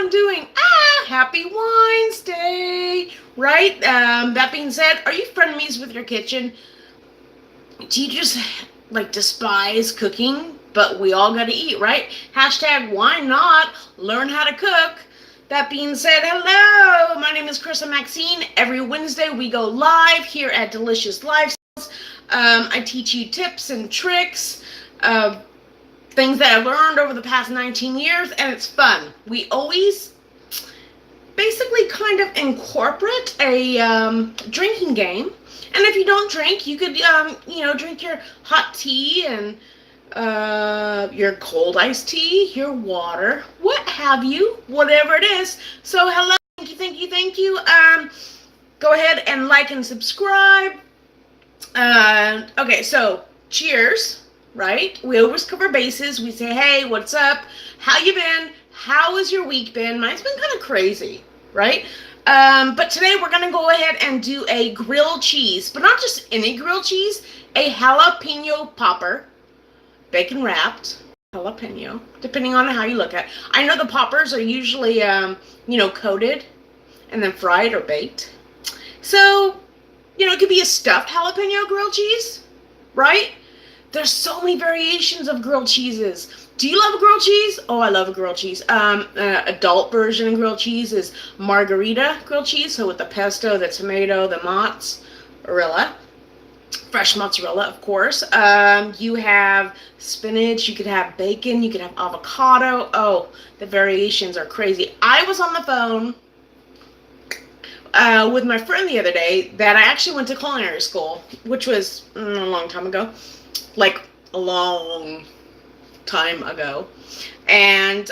everyone doing? Happy Wednesday, right? That being said, are you frenemies with your kitchen? Do you just like despise cooking? But we all gotta eat, right? Hashtag why not learn how to cook? That being said, hello, my name is Krista Maxine. Every Wednesday we go live here at Delicious Lifestyles. I teach you tips and tricks, things that I've learned over the past 19 years, and it's fun. We always basically kind of incorporate a drinking game. And if you don't drink, you could, drink your hot tea and your cold iced tea, your water, what have you, whatever it is. So hello, thank you. Go ahead and like and subscribe. Okay, so cheers, right? We always cover bases. We say, hey, what's up? How you been? How has your week been? Mine's been kind of crazy, right? But today we're going to go ahead and do a grilled cheese, but not just any grilled cheese, a jalapeno popper, bacon wrapped jalapeno, depending on how you look at it. I know the poppers are usually, coated and then fried or baked. So, it could be a stuffed jalapeno grilled cheese, right? There's so many variations of grilled cheeses. Do you love a grilled cheese? Oh, I love a grilled cheese. Adult version of grilled cheese is margarita grilled cheese. So with the pesto, the tomato, the mozzarella, fresh mozzarella, of course. You have spinach. You could have bacon. You could have avocado. Oh, the variations are crazy. I was on the phone with my friend the other day that I actually went to culinary school, which was a long time ago. Like a long time ago. And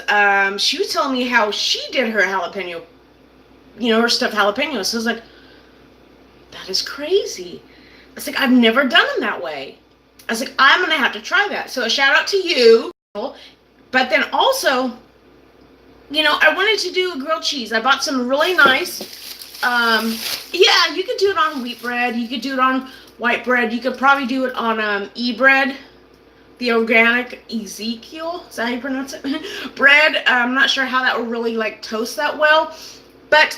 she was telling me how she did her jalapeno, her stuffed jalapenos. So I was like, that is crazy. I was like, I've never done them that way. I was like, I'm going to have to try that. So a shout out to you. But then also, I wanted to do a grilled cheese. I bought some really nice, you could do it on wheat bread. You could do it on white bread. You could probably do it on e-bread, the organic Ezekiel. Is that how you pronounce it? Bread. I'm not sure how that would really toast that well. But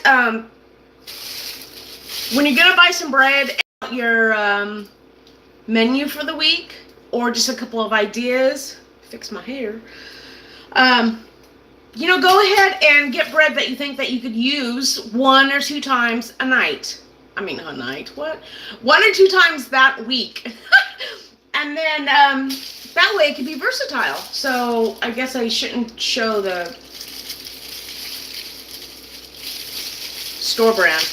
when you're gonna buy some bread, your menu for the week, or just a couple of ideas. Fix my hair. Go ahead and get bread that you think that you could use 1 or 2 times a night. I mean, a night, what? 1 or 2 times that week. And then, that way it can be versatile. So, I guess I shouldn't show the store brand.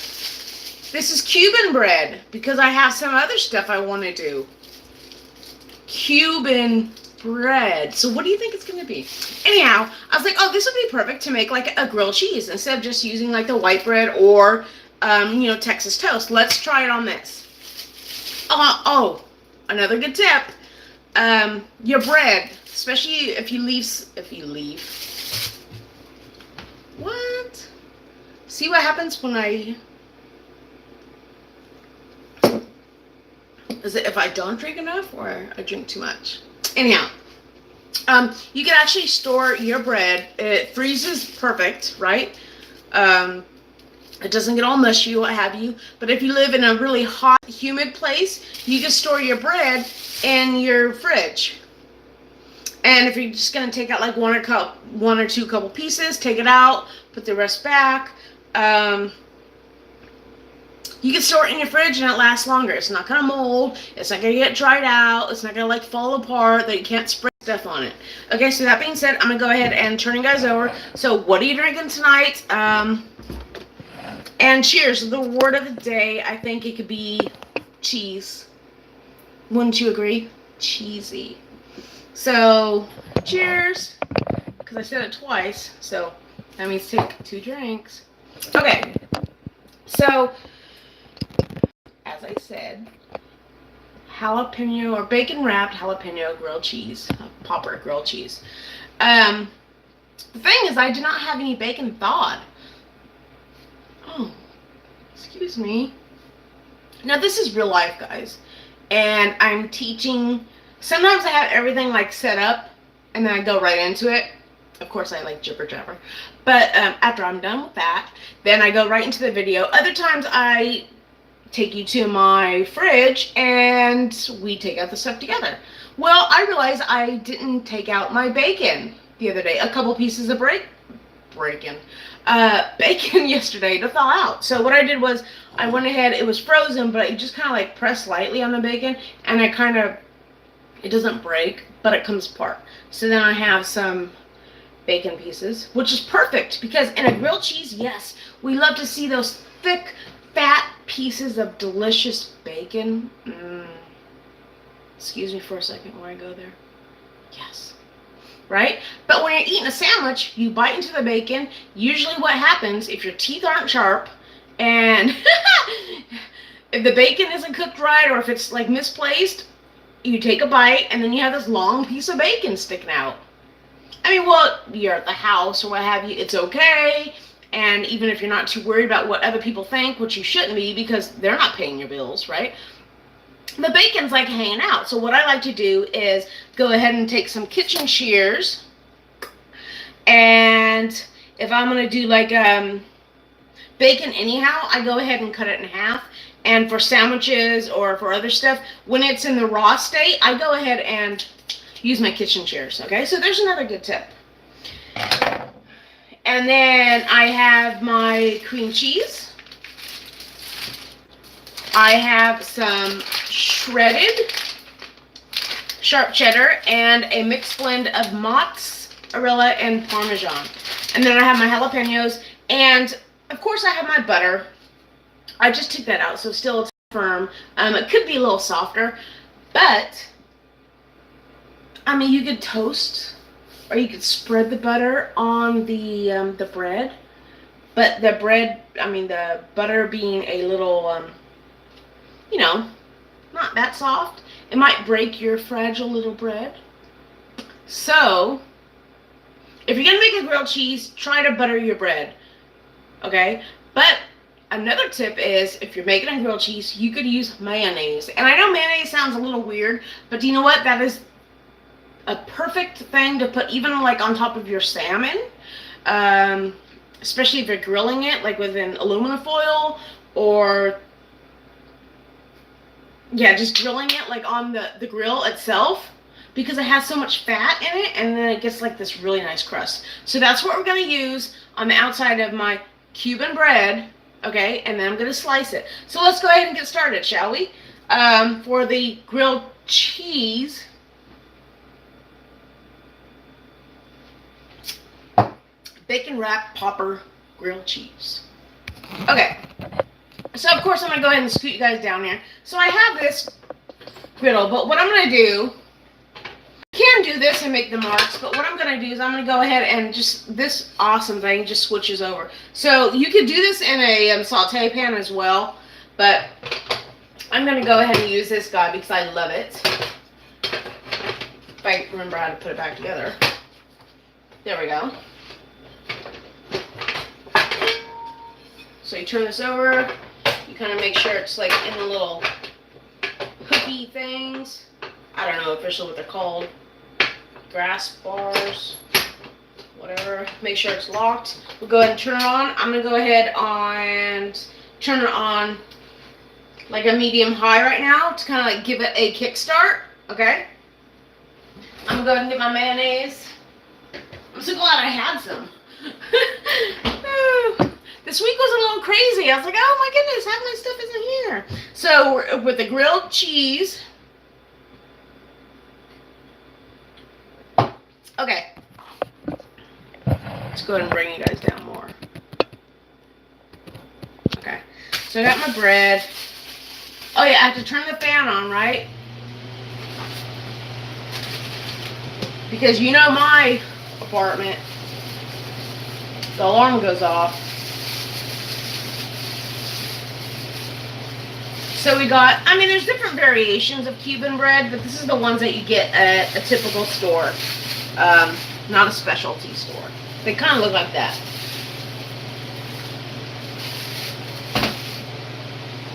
This is Cuban bread, because I have some other stuff I want to do. Cuban bread. So what do you think it's going to be? Anyhow, I was like, oh, this would be perfect to make like a grilled cheese instead of just using like the white bread or Texas toast. Let's try it on this. Another good tip. Your bread, especially if you leave. What? See what happens when is it if I don't drink enough or I drink too much? Anyhow, you can actually store your bread. It freezes perfect, right? It doesn't get all mushy, what have you. But if you live in a really hot, humid place, you can store your bread in your fridge. And if you're just going to take out like 1 or 2 couple pieces, take it out, put the rest back. You can store it in your fridge and it lasts longer. It's not going to mold. It's not going to get dried out. It's not going to fall apart that you can't spray stuff on it. Okay, so that being said, I'm going to go ahead and turn you guys over. So what are you drinking tonight? And cheers. The word of the day, I think it could be cheese. Wouldn't you agree? Cheesy. So, cheers. Because I said it twice. So, that means take 2 drinks. Okay. So, as I said, jalapeno or bacon wrapped jalapeno grilled cheese. Popper grilled cheese. The thing is, I do not have any bacon thawed. Oh, excuse me. Now this is real life, guys, and I'm teaching. Sometimes I have everything set up and then I go right into it. Of course, I like jibber jabber. But after I'm done with that, then I go right into the video. Other times I take you to my fridge and we take out the stuff together. Well, I realized I didn't take out my bacon the other day. A couple pieces of bacon yesterday to thaw out. So what I did was I went ahead, it was frozen, but I just kind of like pressed lightly on the bacon and it doesn't break, but it comes apart. So then I have some bacon pieces, which is perfect because in a grilled cheese, yes, we love to see those thick, fat pieces of delicious bacon. Excuse me for a second while I go there. Yes. Right? But when you're eating a sandwich, you bite into the bacon. Usually what happens, if your teeth aren't sharp and if the bacon isn't cooked right or if it's like misplaced, you take a bite and then you have this long piece of bacon sticking out. I mean, well, you're at the house or what have you, it's okay. And even if you're not too worried about what other people think, which you shouldn't be because they're not paying your bills, right? The bacon's like hanging out. So what I like to do is go ahead and take some kitchen shears. And if I'm going to do like bacon anyhow, I go ahead and cut it in half. And for sandwiches or for other stuff, when it's in the raw state, I go ahead and use my kitchen shears, okay? So there's another good tip. And then I have my cream cheese. I have some shredded sharp cheddar and a mixed blend of mozzarella and Parmesan. And then I have my jalapenos and of course I have my butter. I just took that out, so still it's firm. It could be a little softer, but I mean, you could toast or you could spread the butter on the bread. But the bread, I mean, the butter being a little, you know, not that soft, it might break your fragile little bread. So, if you're going to make a grilled cheese, try to butter your bread, okay? But another tip is, if you're making a grilled cheese, you could use mayonnaise. And I know mayonnaise sounds a little weird, but do you know what? That is a perfect thing to put even like on top of your salmon, especially if you're grilling it like with an aluminum foil or yeah, just grilling it like on the grill itself because it has so much fat in it and then it gets like this really nice crust. So that's what we're going to use on the outside of my Cuban bread, okay, and then I'm going to slice it. So let's go ahead and get started, shall we? For the grilled cheese, bacon wrapped popper grilled cheese. Okay, so of course I'm going to go ahead and scoot you guys down here. So I have this griddle, but what I'm going to do, you can do this and make the marks, but what I'm going to do is I'm going to go ahead and just, this awesome thing just switches over. So you could do this in a saute pan as well, but I'm going to go ahead and use this guy because I love it. If I remember how to put it back together. There we go. So you turn this over, you kind of make sure it's like in the little hooky things. I don't know officially what they're called. Grass bars, whatever. Make sure it's locked. We'll go ahead and turn it on. I'm going to go ahead and turn it on like a medium high right now to kind of like give it a kickstart, okay? I'm going to go ahead and get my mayonnaise. I'm so glad I had some. This week was a little crazy. I was like, oh my goodness, half my stuff isn't here. So with the grilled cheese. Okay. Let's go ahead and bring you guys down more. Okay. So I got my bread. Oh yeah, I have to turn the fan on, right? Because you know my apartment, the alarm goes off. So we got, I mean, there's different variations of Cuban bread, but this is the ones that you get at a typical store, not a specialty store. They kind of look like that.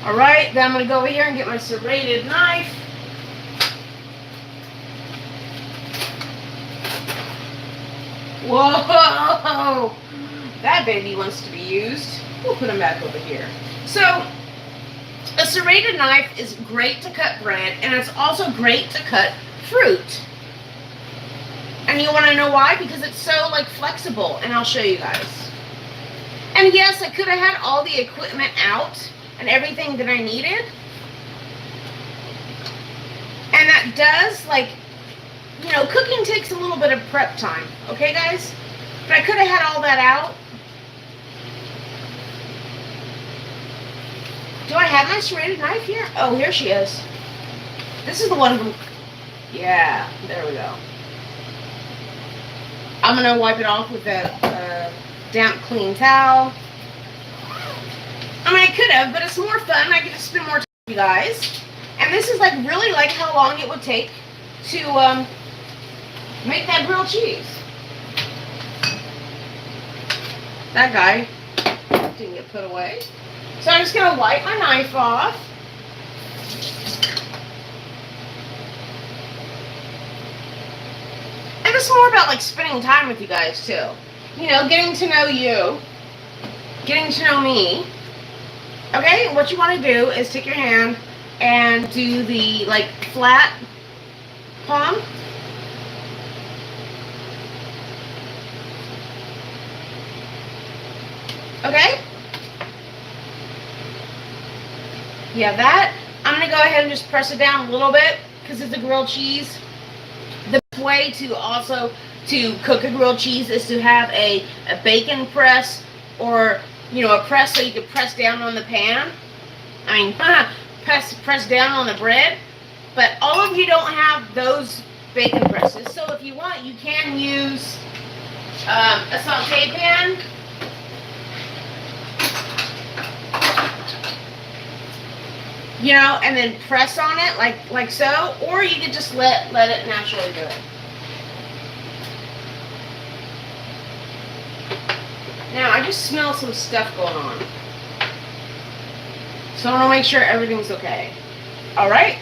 All right, then I'm going to go over here and get my serrated knife. Whoa! That baby wants to be used. We'll put him back over here. So, a serrated knife is great to cut bread, and it's also great to cut fruit. And you want to know why? Because it's so like flexible, and I'll show you guys. And yes, I could have had all the equipment out and everything that I needed. And that does, like, you know, cooking takes a little bit of prep time. Okay, guys? But I could have had all that out. Do I have my serrated knife here? Oh, here she is. This is the one from... Yeah, there we go. I'm going to wipe it off with a damp, clean towel. I mean, I could have, but it's more fun. I get to spend more time with you guys. And this is like really like how long it would take to make that grilled cheese. That guy didn't get put away. So I'm just going to wipe my knife off. And it's more about like spending time with you guys too. You know, getting to know you. Getting to know me. Okay, what you want to do is take your hand and do the like flat palm. Okay? You have that. I'm going to go ahead and just press it down a little bit because it's a grilled cheese. The best way to also to cook a grilled cheese is to have a bacon press, or, you know, a press so you can press down on the pan. I mean, press down on the bread. But all of you don't have those bacon presses. So if you want, you can use a saute pan. You know, and then press on it like so, or you could just let it naturally do it. Now, I just smell some stuff going on. So I want to make sure everything's okay. All right?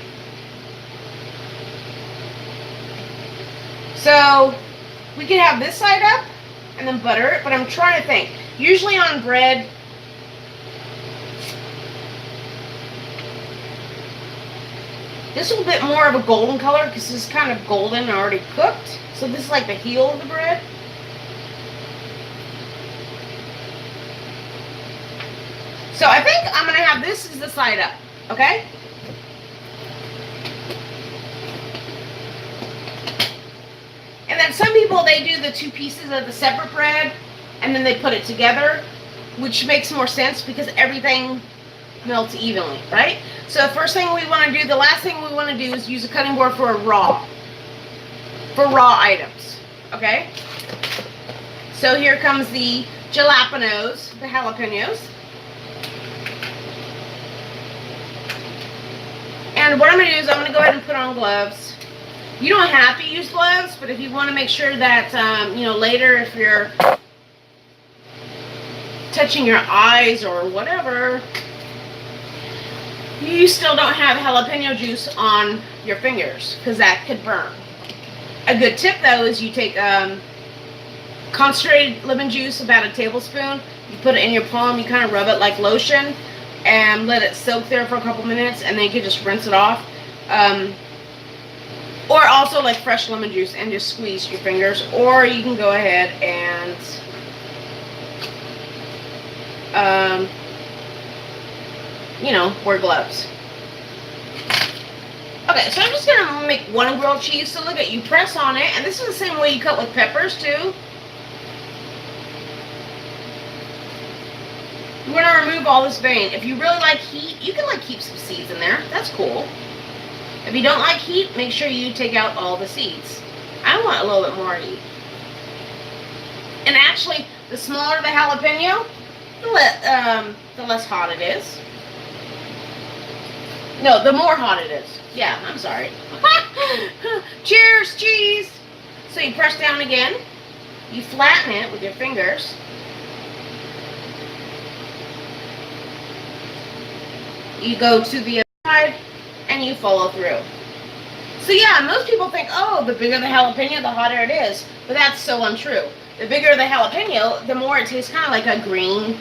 So we can have this side up and then butter it, but I'm trying to think. Usually on bread, this is a bit more of a golden color because this is kind of golden and already cooked. So this is like the heel of the bread. So I think I'm going to have this as the side up, okay? And then some people, they do the two pieces of the separate bread and then they put it together, which makes more sense because everything melts evenly, right? So the first thing we want to do, the last thing we want to do is use a cutting board for raw items, okay? So here comes the jalapenos, the jalapenos. And what I'm going to do is I'm going to go ahead and put on gloves. You don't have to use gloves, but if you want to make sure that, you know, later if you're touching your eyes or whatever, you still don't have jalapeno juice on your fingers because that could burn. A good tip though is you take concentrated lemon juice, about a tablespoon, you put it in your palm, you kind of rub it like lotion and let it soak there for a couple minutes, and then you can just rinse it off. Or also like fresh lemon juice and just squeeze your fingers, or you can go ahead and you know, wear gloves. Okay, so I'm just going to make one grilled cheese. So look at, you press on it, and this is the same way you cut with peppers too. You want to remove all this vein. If you really like heat, you can like keep some seeds in there. That's cool. If you don't like heat, make sure you take out all the seeds. I want a little bit more heat. And actually, the smaller the jalapeno, the less hot it is. No, the more hot it is. Yeah, I'm sorry. Cheers, cheese! So you press down again. You flatten it with your fingers. You go to the other side and you follow through. So yeah, most people think, oh, the bigger the jalapeno, the hotter it is. But that's so untrue. The bigger the jalapeno, the more it tastes kind of like a green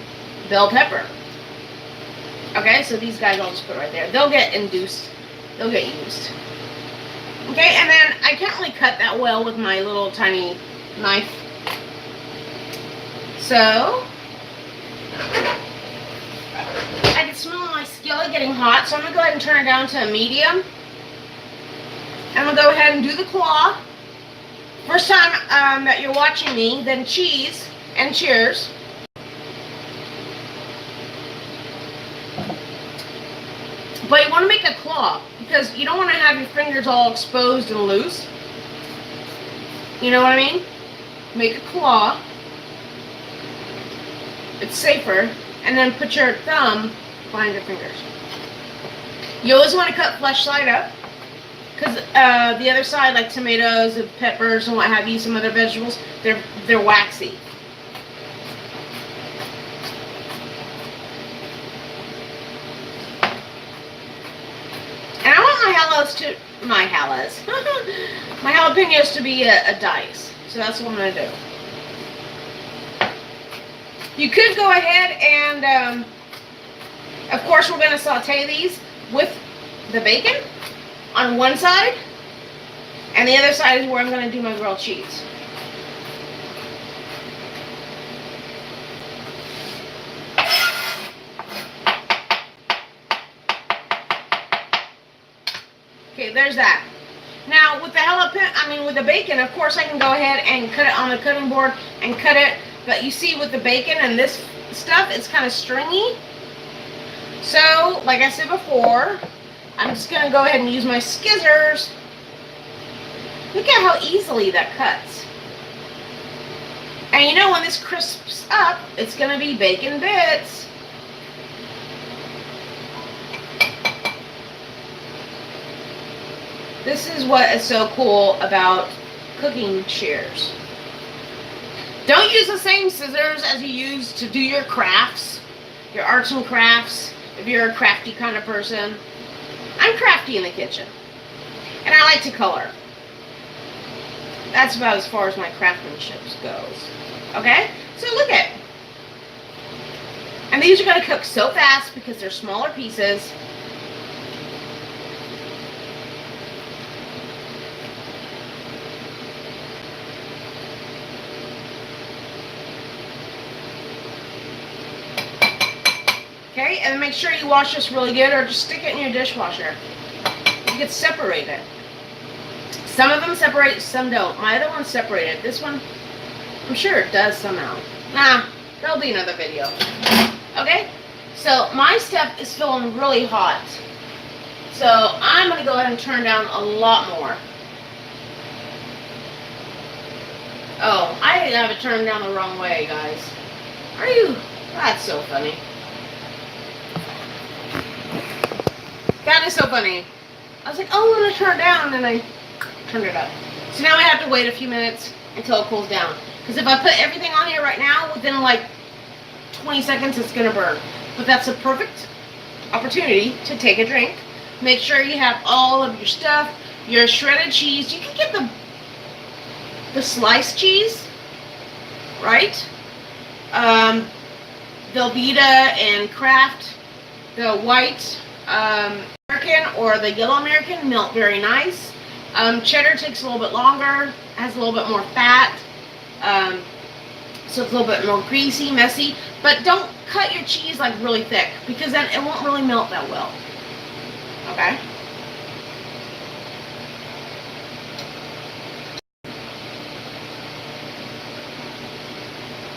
bell pepper. Okay, so these guys I'll just put right there. They'll get induced. They'll get used. Okay, and then I can't really cut that well with my little tiny knife. So, I can smell my skillet getting hot, so I'm going to go ahead and turn it down to a medium. I'm going to go ahead and do the claw. First time that you're watching me, then cheese, and cheers. But you want to make a claw, because you don't want to have your fingers all exposed and loose. You know what I mean? Make a claw. It's safer. And then put your thumb behind your fingers. You always want to cut flesh side up, because the other side, like tomatoes and peppers and what have you, some other vegetables, they're waxy. And I want my jalapenos to be a dice. So that's what I'm going to do. You could go ahead and, of course, we're going to saute these with the bacon on one side, and the other side is where I'm going to do my grilled cheese. Okay, there's that. Now, with the with the bacon, of course, I can go ahead and cut it on the cutting board and cut it. But you see, with the bacon and this stuff, it's kind of stringy. So, like I said before, I'm just going to go ahead and use my scissors. Look at how easily that cuts. And you know, when this crisps up, it's going to be bacon bits. This is what is so cool about cooking shears. Don't use the same scissors as you use to do your crafts, your arts and crafts, if you're a crafty kind of person. I'm crafty in the kitchen, and I like to color. That's about as far as my craftsmanship goes. Okay? So look at it. And these are going to cook so fast because they're smaller pieces. Okay, and make sure you wash this really good, or just stick it in your dishwasher. You can separate it. Some of them separate, some don't. My other one's separated. This one, I'm sure it does somehow. Nah, there'll be another video. Okay, so my stuff is feeling really hot. So I'm going to go ahead and turn down a lot more. Oh, I have it turned down the wrong way, guys. Are you? That's so funny. That is so funny. I was like, oh, I'm going to turn it down, and then I turned it up. So now I have to wait a few minutes until it cools down. Because if I put everything on here right now, within like 20 seconds, it's going to burn. But that's a perfect opportunity to take a drink. Make sure you have all of your stuff, your shredded cheese. You can get the sliced cheese, right? Velveeta and Kraft, the white American or the yellow American melt very nice. Cheddar takes a little bit longer, has a little bit more fat, so it's a little bit more greasy, messy. But don't cut your cheese like really thick, because then it won't really melt that well. Okay?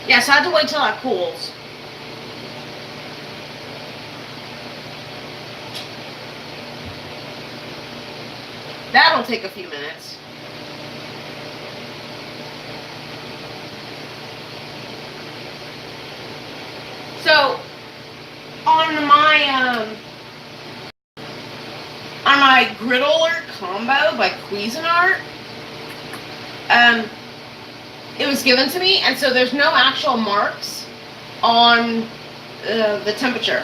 Yeah, so I have to wait till that cools. That'll take a few minutes. So, on my griddler combo by Cuisinart, it was given to me, and so there's no actual marks on the temperature.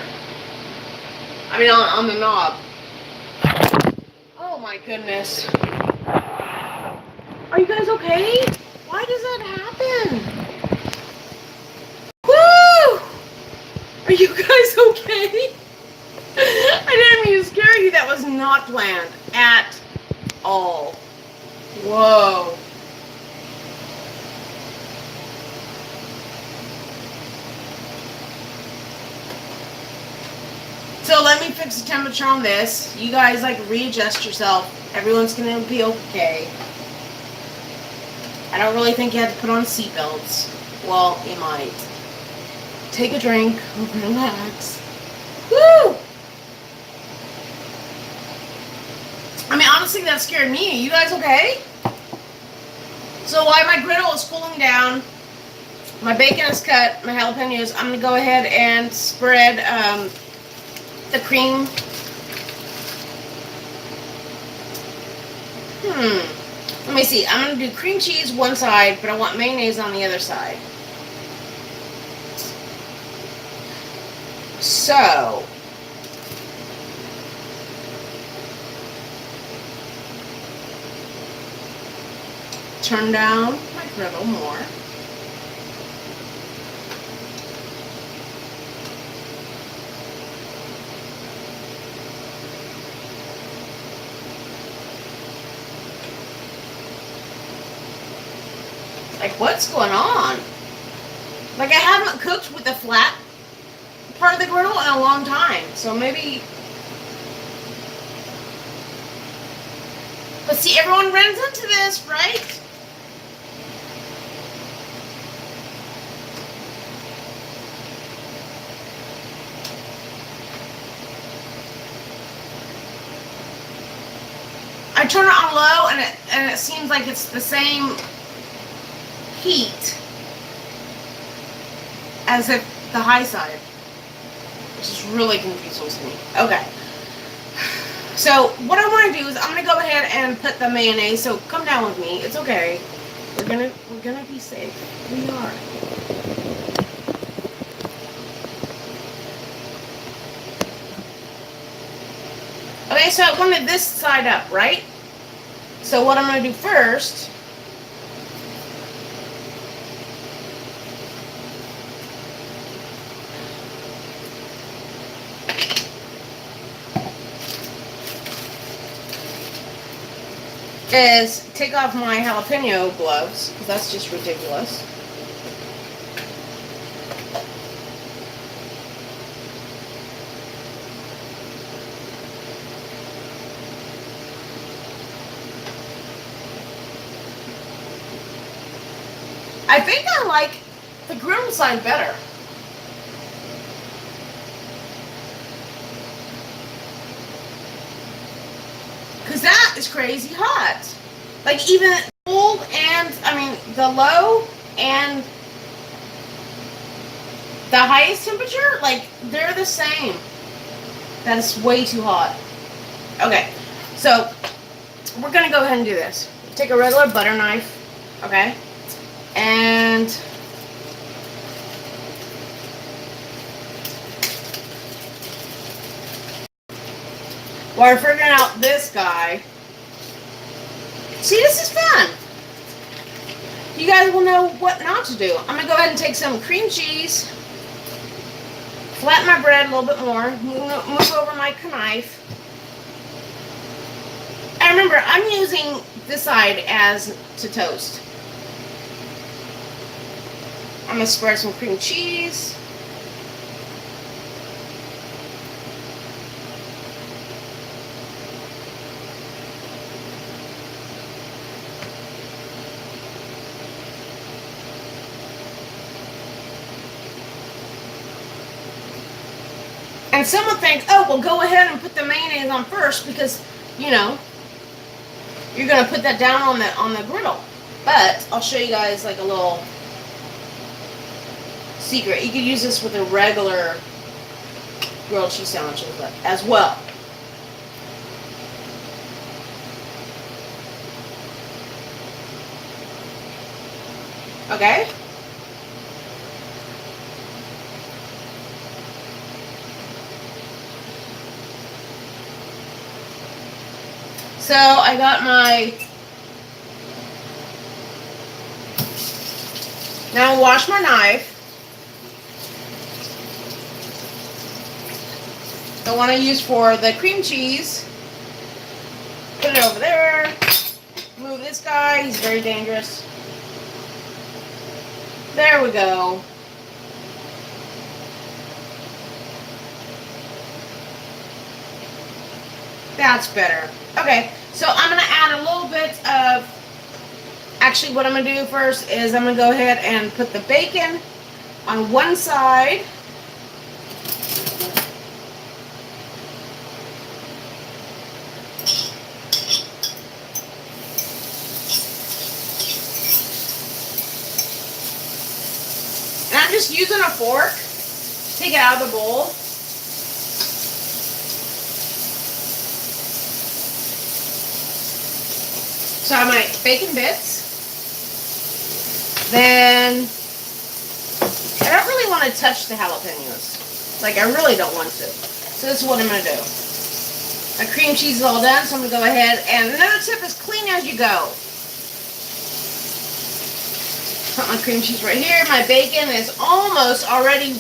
I mean, on the knob. Oh my goodness. Are you guys okay? Why does that happen? Woo! Are you guys okay? I didn't mean to scare you. That was not planned at all. Whoa. So let me fix the temperature on this. You guys like readjust yourself. Everyone's gonna be okay. I don't really think you have to put on seatbelts. Well, you might. Take a drink, relax. Woo! I mean, honestly, that scared me. You guys okay? So while my griddle is cooling down, my bacon is cut, my jalapenos, I'm gonna go ahead and spread the cream. Let me see. I'm going to do cream cheese one side, but I want mayonnaise on the other side. So, turn down my griddle more. Like, what's going on? Like, I haven't cooked with the flat part of the griddle in a long time. So maybe... But see, everyone runs into this, right? I turn it on low, and it seems like it's the same heat as if the high side, which is really confusing to me. Okay, so what I want to do is I'm gonna go ahead and put the mayonnaise. So come down with me. It's okay. We're gonna be safe. We are. Okay, so I wanted this side up, right? So what I'm gonna do first is take off my jalapeno gloves, because that's just ridiculous. I think I like the griddle side better. Because that is crazy hot. Like, even cold and, I mean, the low and the highest temperature, like, they're the same. That is way too hot. Okay, so we're going to go ahead and do this. Take a regular butter knife, okay? And while we're figuring out this guy, see, this is fun. You guys will know what not to do. I'm going to go ahead and take some cream cheese, flatten my bread a little bit more, move over my knife. And remember, I'm using this side as to toast. I'm going to spread some cream cheese. And some will think, oh, well, go ahead and put the mayonnaise on first because, you know, you're going to put that down on the griddle. But I'll show you guys like a little secret. You could use this with a regular grilled cheese sandwich as well. Okay? So I got my Now I'll wash my knife. The one I use for the cream cheese. Put it over there. Move this guy. He's very dangerous. There we go. That's better. Okay, so I'm going to add a little bit of... Actually, what I'm going to do first is I'm going to go ahead and put the bacon on one side. And I'm just using a fork to take it out of the bowl. So I have my bacon bits. Then I don't really want to touch the jalapenos. Like, I really don't want to. So this is what I'm going to do. My cream cheese is all done, so I'm going to go ahead. And another tip is clean as you go. Put my cream cheese right here. My bacon is almost already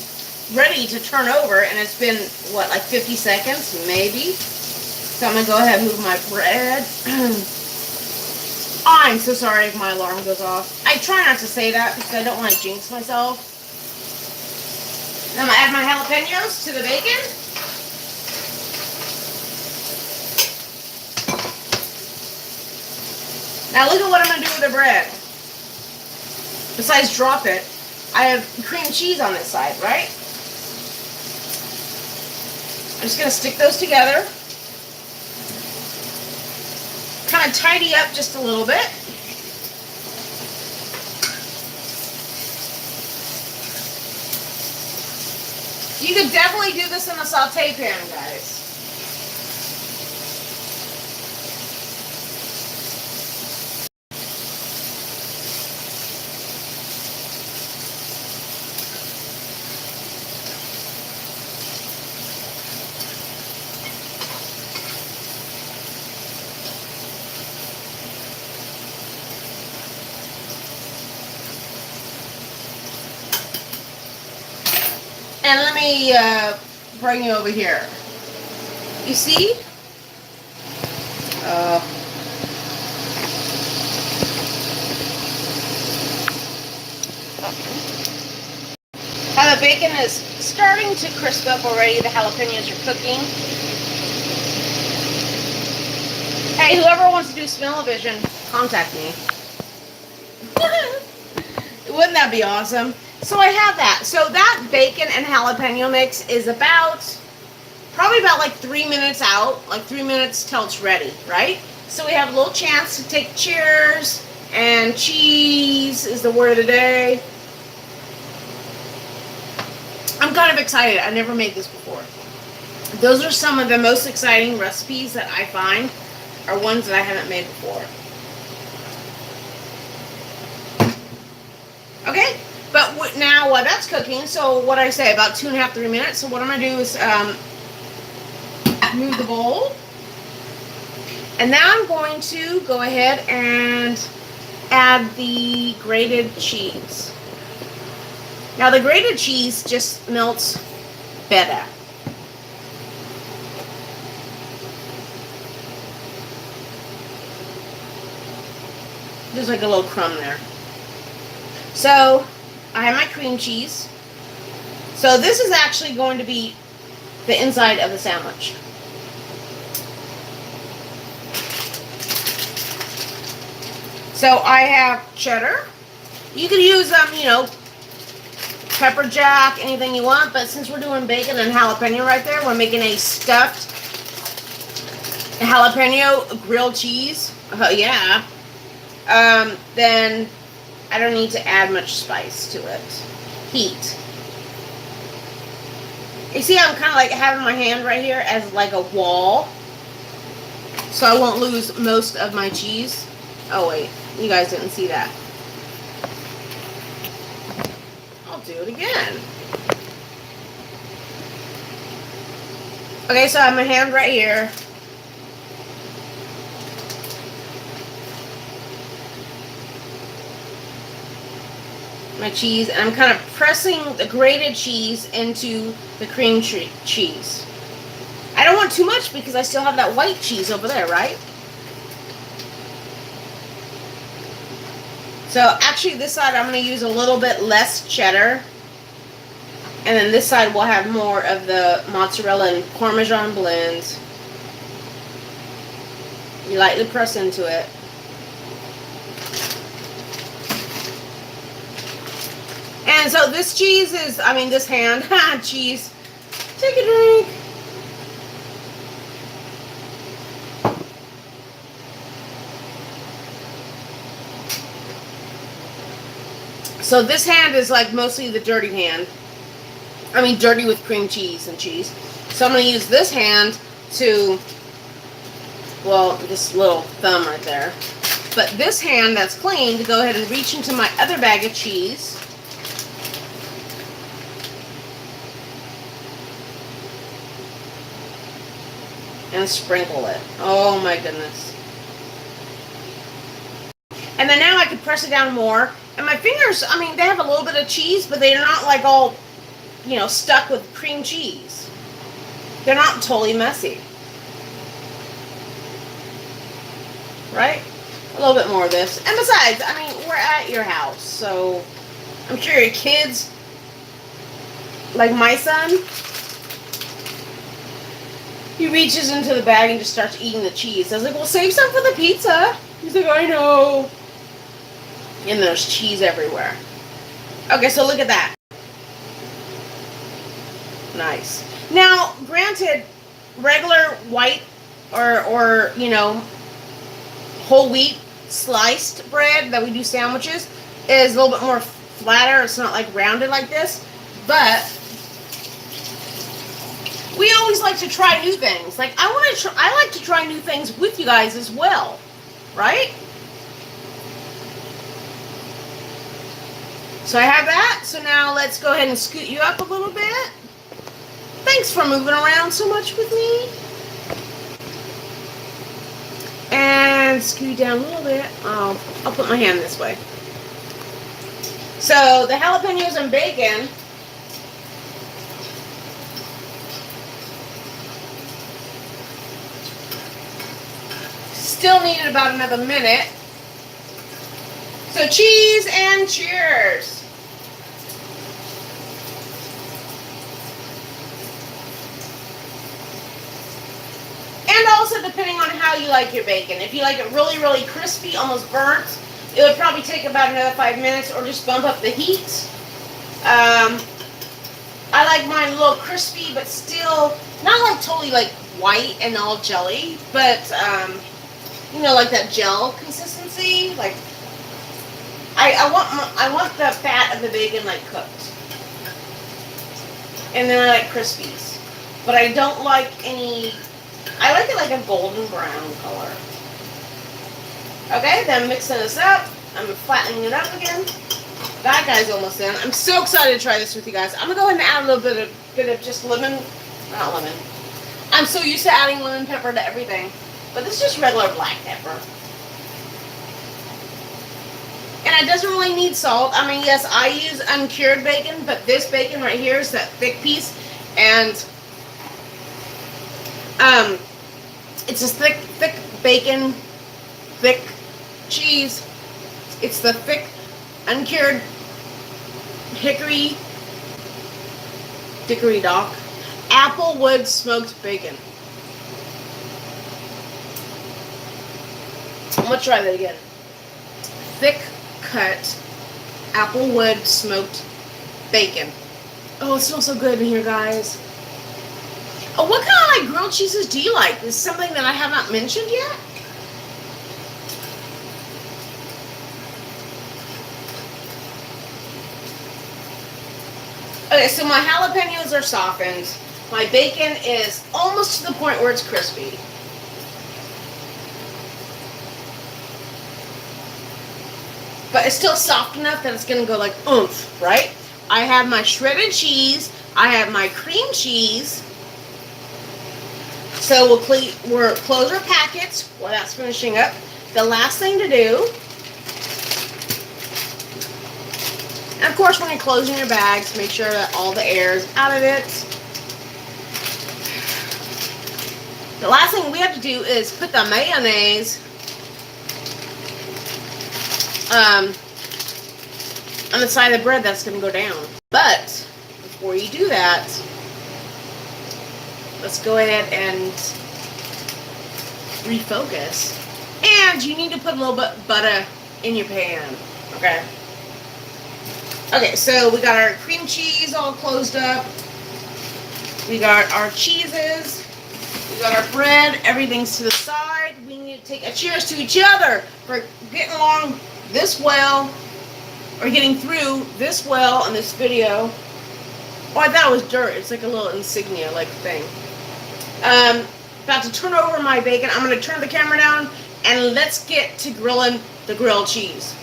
ready to turn over, and it's been, what, like 50 seconds, maybe? So I'm going to go ahead and move my bread. I'm so sorry if my alarm goes off. I try not to say that because I don't want to jinx myself. Then I'm going to add my jalapenos to the bacon. Now look at what I'm going to do with the bread. Besides drop it, I have cream cheese on this side, right? I'm just going to stick those together. Kind of tidy up just a little bit. You could definitely do this in a saute pan, guys. And let me bring you over here. You see? How the bacon is starting to crisp up already. The jalapenos are cooking. Hey, whoever wants to do smell-o-vision, contact me. Wouldn't that be awesome? So I have that. So that bacon and jalapeno mix is probably about like 3 minutes out, like 3 minutes till it's ready, right? So we have a little chance to take cheers, and cheese is the word of the day. I'm kind of excited. I never made this before. Those are some of the most exciting recipes that I find are ones that I haven't made before. Okay. But now while that's cooking, so what I say, about 2.5, 3 minutes. So what I'm going to do is move the bowl. And now I'm going to go ahead and add the grated cheese. Now the grated cheese just melts better. There's like a little crumb there. So I have my cream cheese. So this is actually going to be the inside of the sandwich. So I have cheddar. You could use, pepper jack, anything you want. But since we're doing bacon and jalapeno right there, we're making a stuffed jalapeno grilled cheese. Oh, yeah. Then I don't need to add much spice to it. Heat. You see, I'm kind of like having my hand right here as like a wall, so I won't lose most of my cheese. Oh wait, you guys didn't see that. I'll do it again. Okay, so I have my hand right here. my cheese, and I'm kind of pressing the grated cheese into the cream cheese. I don't want too much because I still have that white cheese over there, right? So actually this side I'm going to use a little bit less cheddar. And then this side will have more of the mozzarella and Parmesan blend. You lightly press into it. And so this cheese is, this hand, cheese. Take a drink. So this hand is like mostly the dirty hand. Dirty with cream cheese and cheese. So I'm going to use this hand to, well, this little thumb right there. But this hand that's clean to go ahead and reach into my other bag of cheese. And sprinkle it. Oh my goodness. And then now I can press it down more. And my fingers, they have a little bit of cheese, but they're not like all, stuck with cream cheese. They're not totally messy. Right? A little bit more of this. And besides, we're at your house, so I'm sure your kids, like my son, he reaches into the bag and just starts eating the cheese. I was like, well, save some for the pizza. He's like, I know. And there's cheese everywhere. Okay, so look at that. Nice. Now, granted, regular white or whole wheat sliced bread that we do sandwiches is a little bit more flatter. It's not like rounded like this. But we always like to try new things. Like I like to try new things with you guys as well, right? So I have that. So now let's go ahead and scoot you up a little bit. Thanks for moving around so much with me. And scoot down a little bit. I'll put my hand this way. So the jalapenos and bacon. Still needed about another minute. So cheese and cheers. And also depending on how you like your bacon. If you like it really, really crispy, almost burnt, it would probably take about another 5 minutes, or just bump up the heat. I like mine a little crispy, but still not like totally like white and all jelly, but like that gel consistency. Like I want the fat of the bacon like cooked, and then I like crispies, but I don't like any. I like it like a golden brown color. Okay, then mixing this up. I'm flattening it up again. That guy's almost in. I'm so excited to try this with you guys. I'm gonna go ahead and add a little bit of just lemon, not lemon. I'm so used to adding lemon pepper to everything, but this is just regular black pepper. And it doesn't really need salt. Yes, I use uncured bacon, but this bacon right here is that thick piece, and it's a thick bacon, thick cheese. It's the thick, uncured dickory dock, applewood smoked bacon. I'm gonna try that again. Thick cut applewood smoked bacon. Oh, it smells so good in here, guys. Oh, what kind of grilled cheeses do you like? Is something that I have not mentioned yet? Okay, so my jalapenos are softened. My bacon is almost to the point where it's crispy. But it's still soft enough that it's going to go like oomph, right? I have my shredded cheese. I have my cream cheese. So we'll close our packets while that's finishing up. The last thing to do, And of course, when you're closing your bags, make sure that all the air is out of it. The last thing we have to do is put the mayonnaise on the side of the bread that's going to go down. But before you do that, let's go ahead and refocus. And you need to put a little bit of butter in your pan. Okay? Okay, so we got our cream cheese all closed up. We got our cheeses. We got our bread. Everything's to the side. We need to take a cheers to each other for getting along this well, or getting through this well in this video. Oh, I thought it was dirt. It's like a little insignia like thing. About to turn over my bacon. I'm going to turn the camera down and let's get to grilling the grilled cheese.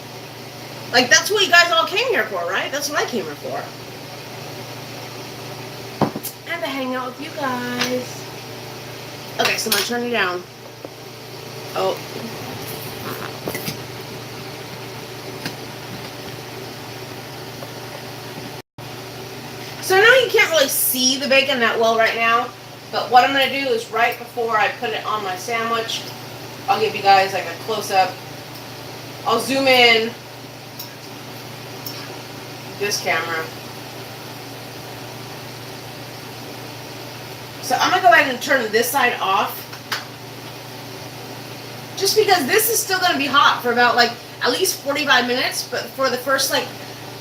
Like, that's what you guys all came here for, right? That's what I came here for. And to hang out with you guys. Okay, so I'm going to turn it down. Oh. So I know you can't really see the bacon that well right now, but what I'm going to do is right before I put it on my sandwich, I'll give you guys like a close-up. I'll zoom in this camera. So I'm going to go ahead and turn this side off. Just because this is still going to be hot for about like at least 45 minutes, but for the first like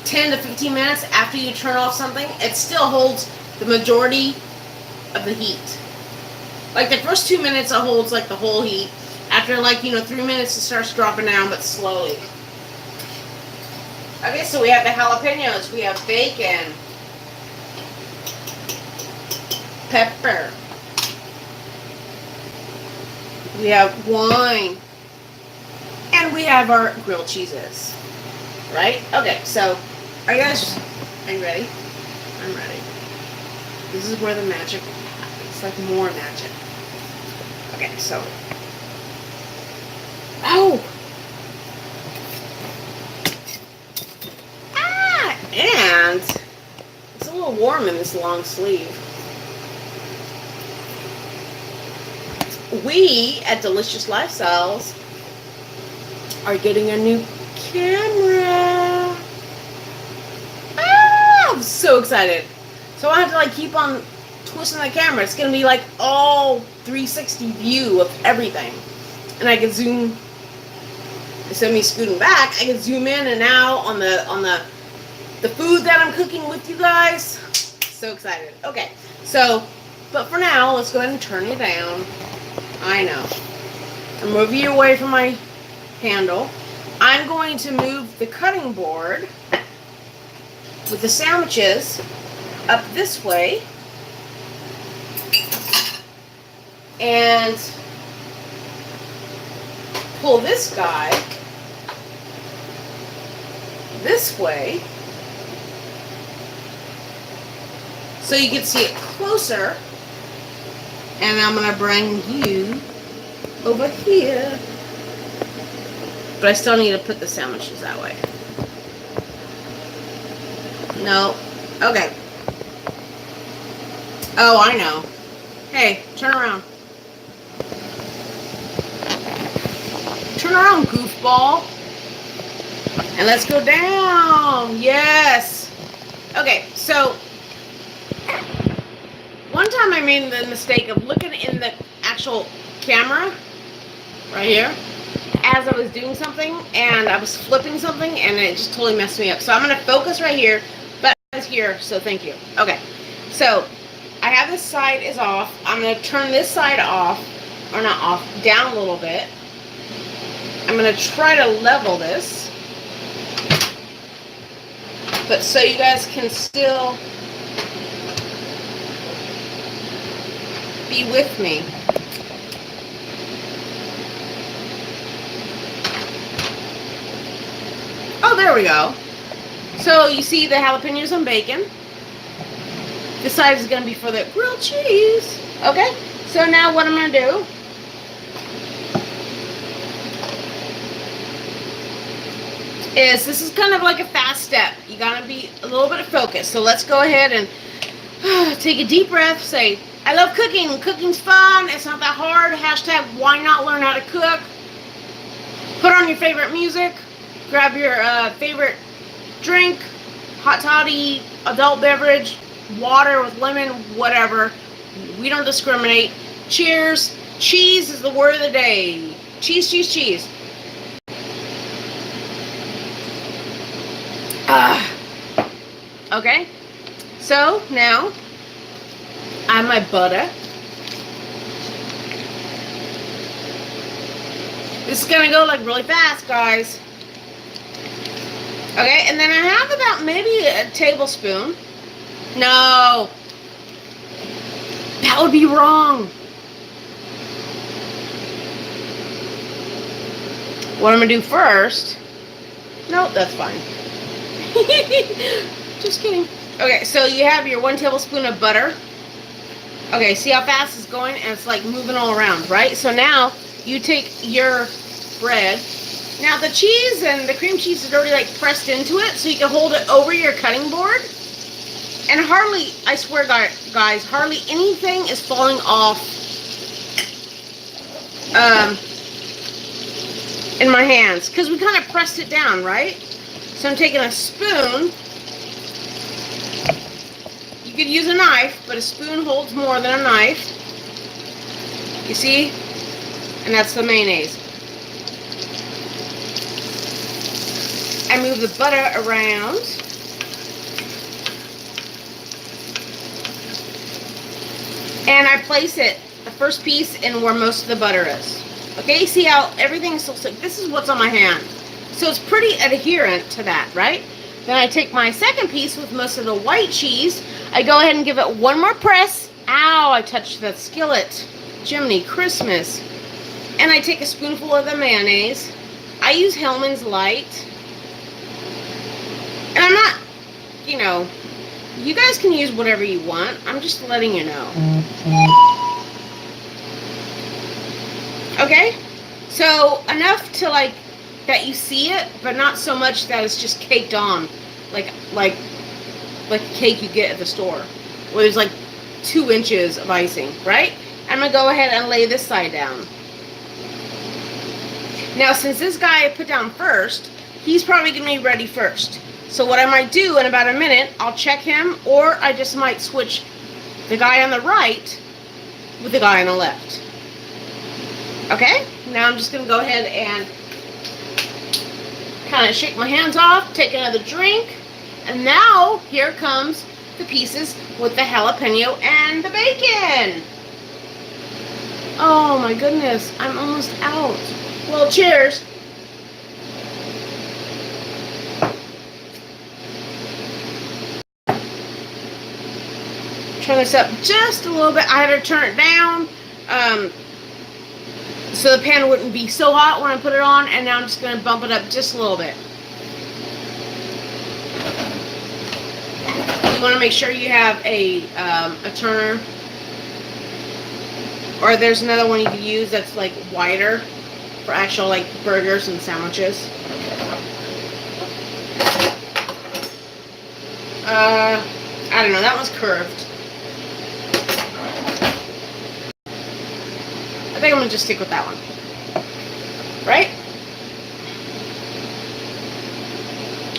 10 to 15 minutes after you turn off something, it still holds the majority of the heat. Like the first 2 minutes it holds like the whole heat. After like, 3 minutes it starts dropping down, but slowly. Okay, so we have the jalapenos, we have bacon, pepper, we have wine, and we have our grilled cheeses. Right? Okay, so are you ready? I'm ready. This is where the magic happens. It's like more magic. Okay, so. Oh! Ah! And it's a little warm in this long sleeve. We at Delicious Lifestyles are getting a new camera. Ah, I'm so excited. So I have to like keep on twisting the camera. It's gonna be like all 360 view of everything. And I can zoom, instead of me scooting back, I can zoom in and out on the food that I'm cooking with you guys. So excited. Okay, so, but for now, let's go ahead and turn it down. I know. I'm moving you away from my handle. I'm going to move the cutting board with the sandwiches up this way and pull this guy this way so you can see it closer, and I'm going to bring you over here. But I still need to put the sandwiches that way. No. Okay. Oh, I know. Hey, turn around. Turn around, goofball. And let's go down. Yes. Okay, so one time I made the mistake of looking in the actual camera right here as I was doing something, and I was flipping something, and it just totally messed me up. So I'm going to focus right here, but it's here, so thank you. Okay, so I have this side is off. I'm going to turn this side off, or not off, down a little bit. I'm going to try to level this, but so you guys can still be with me. Oh, there we go. So you see the jalapenos and bacon. This side is going to be for the grilled cheese. Okay, so now what I'm going to do, is this is kind of like a fast step. You gotta be a little bit focused. So let's go ahead and take a deep breath. Say, I love cooking. Cooking's fun. It's not that hard. Hashtag why not learn how to cook. Put on your favorite music. Grab your favorite drink. Hot toddy, adult beverage, water with lemon, whatever. We don't discriminate. Cheers. Cheese is the word of the day. Cheese, cheese, cheese. Okay. So now I have my butter. This is gonna go like really fast, guys. Okay, and then I have about maybe a tablespoon. No, that would be wrong. What I'm gonna do first? Nope, that's fine. Just kidding. Okay, so you have your 1 tablespoon of butter. Okay, see how fast it's going? And it's like moving all around, right? So now you take your bread. Now the cheese and the cream cheese is already like pressed into it, so you can hold it over your cutting board. And hardly, I swear guys, hardly anything is falling off in my hands, because we kind of pressed it down, right? So I'm taking a spoon. You could use a knife, but a spoon holds more than a knife. You see? And that's the mayonnaise. I move the butter around. And I place it, the first piece, in where most of the butter is. Okay, see how everything is so thick? This is what's on my hand. So it's pretty adherent to that, right? Then I take my second piece with most of the white cheese. I go ahead and give it one more press. Ow, I touched the skillet. Jiminy Christmas. And I take a spoonful of the mayonnaise. I use Hellmann's Light. And I'm not, you know, you guys can use whatever you want. I'm just letting you know. Okay? So enough to like, that you see it, but not so much that it's just caked on. Like a cake you get at the store. Where there's like 2 inches of icing, right? I'm going to go ahead and lay this side down. Now, since this guy I put down first, he's probably going to be ready first. So what I might do in about a minute, I'll check him, or I just might switch the guy on the right with the guy on the left. Okay? Now I'm just going to go ahead and kind of shake my hands off, take another drink, and now here comes the pieces with the jalapeno and the bacon. Oh my goodness, I'm almost out. Well, cheers. Turn this up just a little bit. I had to turn it down so the pan wouldn't be so hot when I put it on, and now I'm just going to bump it up just a little bit. You want to make sure you have a turner, or there's another one you can use that's like wider for actual like burgers and sandwiches. I don't know, that one's curved. I think I'm going to just stick with that one. Right?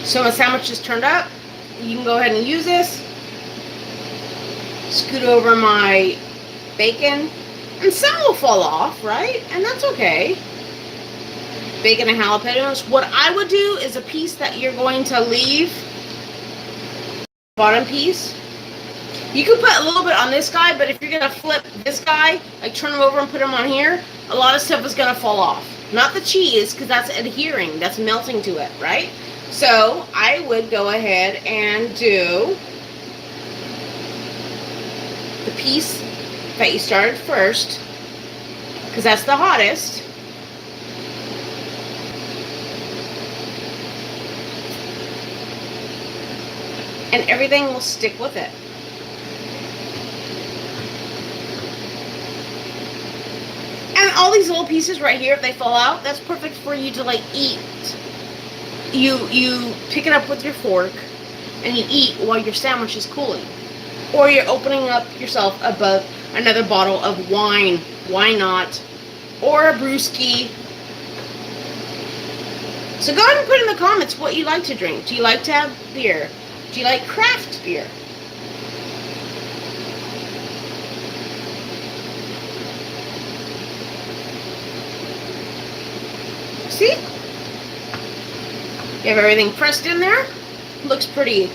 So my sandwich is turned up. You can go ahead and use this. Scoot over my bacon. And some will fall off, right? And that's okay. Bacon and jalapenos. What I would do is a piece that you're going to leave. Bottom piece. You can put a little bit on this guy, but if you're going to flip this guy, like turn him over and put him on here, a lot of stuff is going to fall off. Not the cheese, because that's adhering. That's melting to it, right? So I would go ahead and do the piece that you started first, because that's the hottest. And everything will stick with it. And all these little pieces right here, if they fall out, that's perfect for you to like eat. you pick it up with your fork and you eat while your sandwich is cooling. Or you're opening up yourself another bottle of wine. Why not? Or a brewski. So go ahead and put in the comments what you like to drink. Do you like to have beer? Do you like craft beer? See? You have everything pressed in there. Looks pretty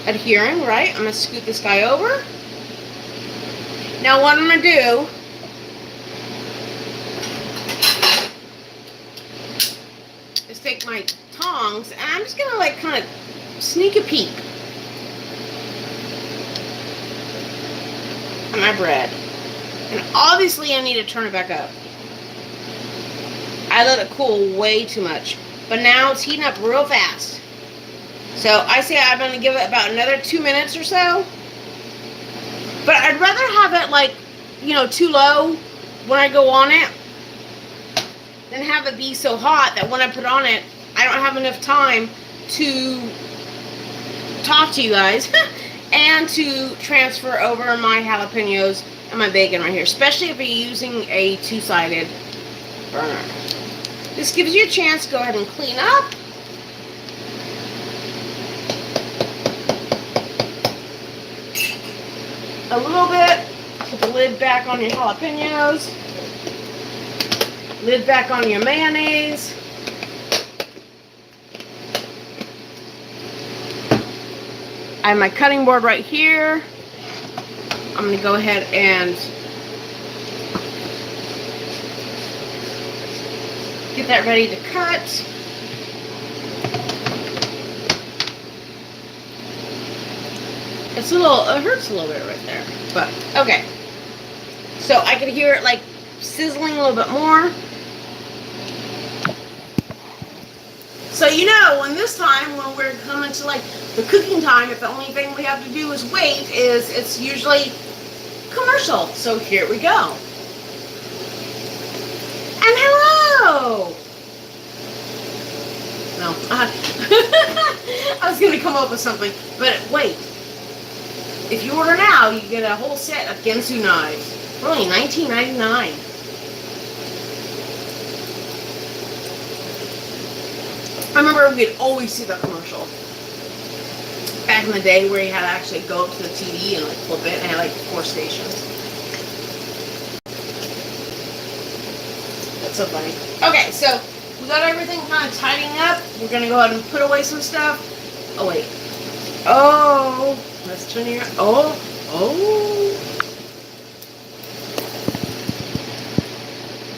adhering, right? I'm going to scoot this guy over. Now what I'm going to do is take my tongs and I'm just going to like kind of sneak a peek at my bread. And obviously I need to turn it back up. I let it cool way too much. But now it's heating up real fast. So I say I'm going to give it about another 2 minutes or so. But I'd rather have it like, you know, too low when I go on it than have it be so hot that when I put on it, I don't have enough time to talk to you guys and to transfer over my jalapenos and my bacon right here, especially if you're using a two-sided burner. This gives you a chance to go ahead and clean up. A little bit. Put the lid back on your jalapenos. Lid back on your mayonnaise. I have my cutting board right here. I'm going to go ahead and get that ready to cut. It's a little, it hurts a little bit right there, but okay. So I can hear it like sizzling a little bit more. So you know, when this time, when we're coming to like the cooking time, if the only thing we have to do is wait, is it's usually commercial. So here we go. And hello! No, I was gonna come up with something, but wait. If you order now, you get a whole set of Ginsu knives for only $19.99. I remember we'd always see that commercial back in the day where you had to actually go up to the TV and like flip it, and it had like 4 stations. That's so funny. Okay, so we got everything kind of tidying up. We're gonna go ahead and put away some stuff. Oh wait. Oh. Let's turn here. Oh.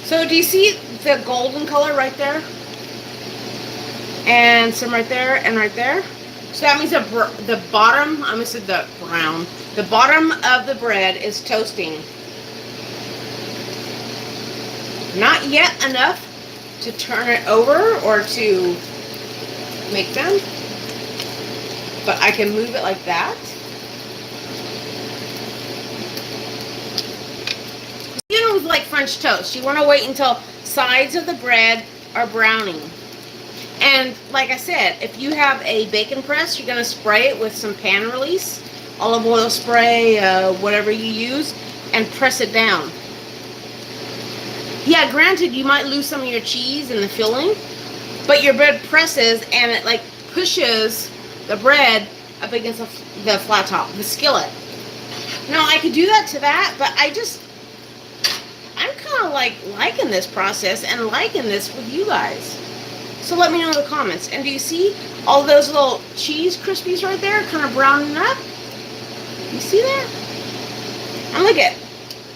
So do you see the golden color right there? And some right there and right there. So that means the bottom, I almost said the brown. The bottom of the bread is toasting. Not yet enough to turn it over or to make them. But I can move it like that. You know, with like French toast, you want to wait until sides of the bread are browning. And like I said, if you have a bacon press, you're going to spray it with some pan release, olive oil spray, whatever you use, and press it down. Yeah, granted, you might lose some of your cheese in the filling, but your bread presses and it like pushes the bread up against the flat top, the skillet. Now, I could do that to that, but I'm kind of like liking this process and liking this with you guys. So let me know in the comments. And do you see all those little cheese crispies right there kind of browning up? You see that? And look at it.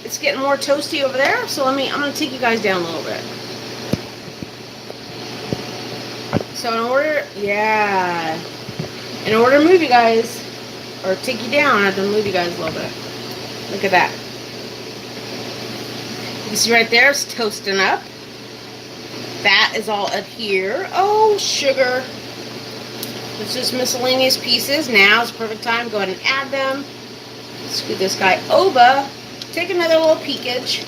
It's getting more toasty over there. So I'm going to take you guys down a little bit. So in order to move you guys, or take you down, I have to move you guys a little bit. Look at that. You see right there, it's toasting up. That is all adhere. Oh, sugar. It's just miscellaneous pieces. Now is the perfect time. Go ahead and add them. Scoot this guy over. Take another little peekage.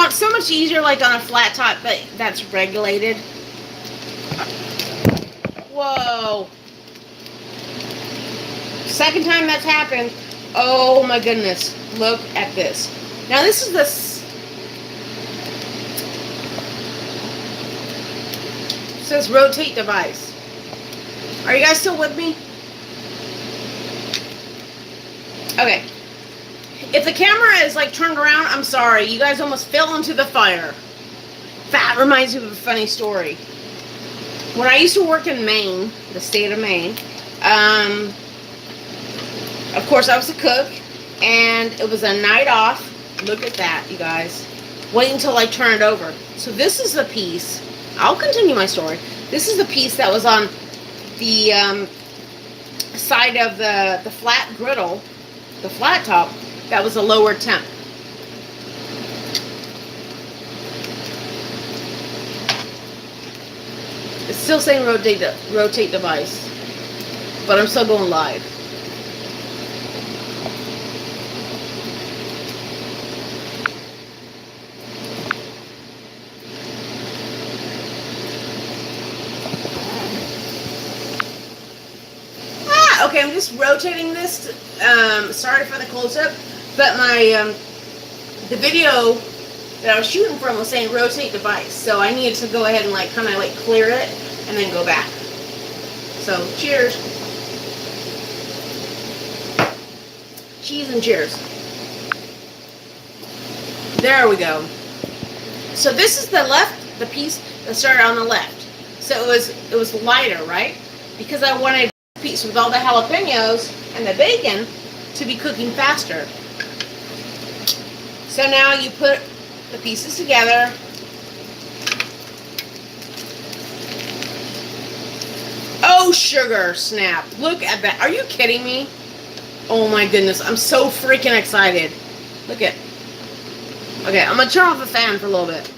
it's so much easier like on a flat top that's regulated. Whoa. Second time that's happened. Oh my goodness. Look at this. Now this is it says rotate device. Are you guys still with me? Okay. If the camera is like turned around, I'm sorry. You guys almost fell into the fire. That reminds me of a funny story. When I used to work in Maine, the state of Maine, of course I was a cook, and it was a night off. Look at that, you guys. Wait until I turn it over. So this is the piece. I'll continue my story. This is the piece that was on the side of the flat griddle, the flat top, that was a lower temp. It's still saying rotate device, but I'm still going live. Okay, I'm just rotating this. Sorry for the close-up, but my the video that I was shooting from was saying rotate device, so I needed to go ahead and like kind of like clear it and then go back. So cheers, cheese and cheers. There we go. So this is the piece that started on the left. So it was lighter, right? Because I wanted a piece with all the jalapenos and the bacon to be cooking faster. So now you put the pieces together. Oh, sugar snap. Look at that. Are you kidding me? Oh my goodness. I'm so freaking excited. Look at. Okay, I'm going to turn off the fan for a little bit.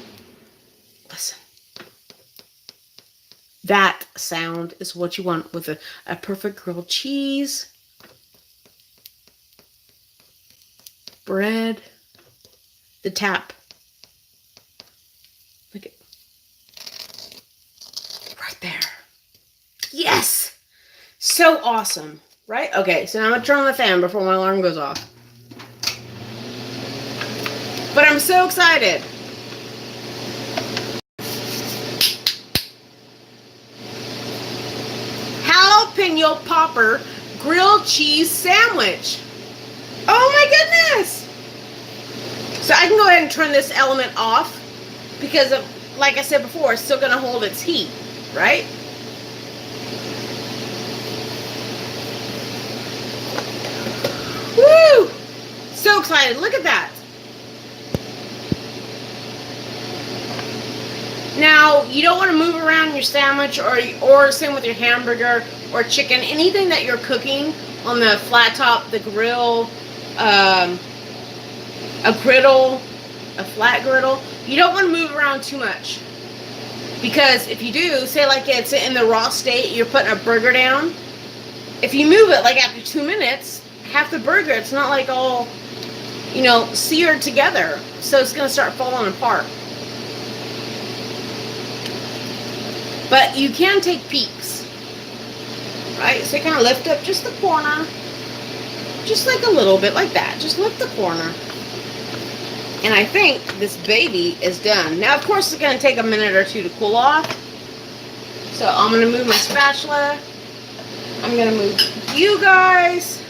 Listen. That sound is what you want with a perfect grilled cheese. Bread. The tap. Look at. Right there. Yes! So awesome. Right? Okay, so now I'm going to turn on the fan before my alarm goes off. But I'm so excited. Jalapeno popper grilled cheese sandwich. Oh my goodness! So I can go ahead and turn this element off because of, like I said before, it's still going to hold its heat, right? Woo! So excited. Look at that. Now, you don't want to move around your sandwich or same with your hamburger or chicken. Anything that you're cooking on the flat top, the grill, a flat griddle, you don't want to move around too much. Because if you do, say like it's in the raw state, you're putting a burger down. If you move it like after 2 minutes, half the burger, it's not like all, you know, seared together. So it's going to start falling apart. But you can take peeks, right? So you kind of lift up just the corner, just like a little bit like that. Just lift the corner. And I think this baby is done. Now, of course, it's going to take a minute or two to cool off. So I'm going to move my spatula. I'm going to move you guys.